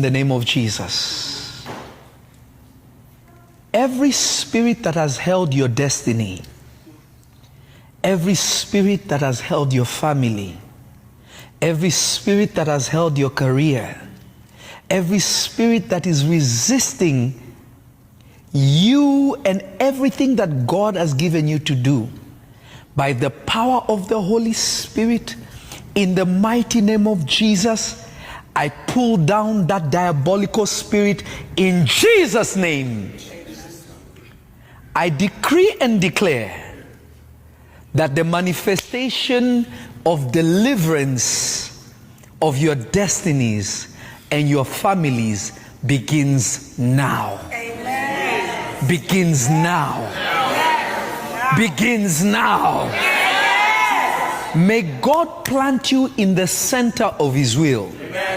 the name of Jesus. Every spirit that has held your destiny, every spirit that has held your family, every spirit that has held your career, every spirit that is resisting you and everything that God has given you to do, by the power of the Holy Spirit, in the mighty name of Jesus, I pull down that diabolical spirit in Jesus' name. I decree and declare that the manifestation of deliverance of your destinies and your families begins now. Amen. Begins now. Yes. Begins now. Yes. May God plant you in the center of His will. Amen.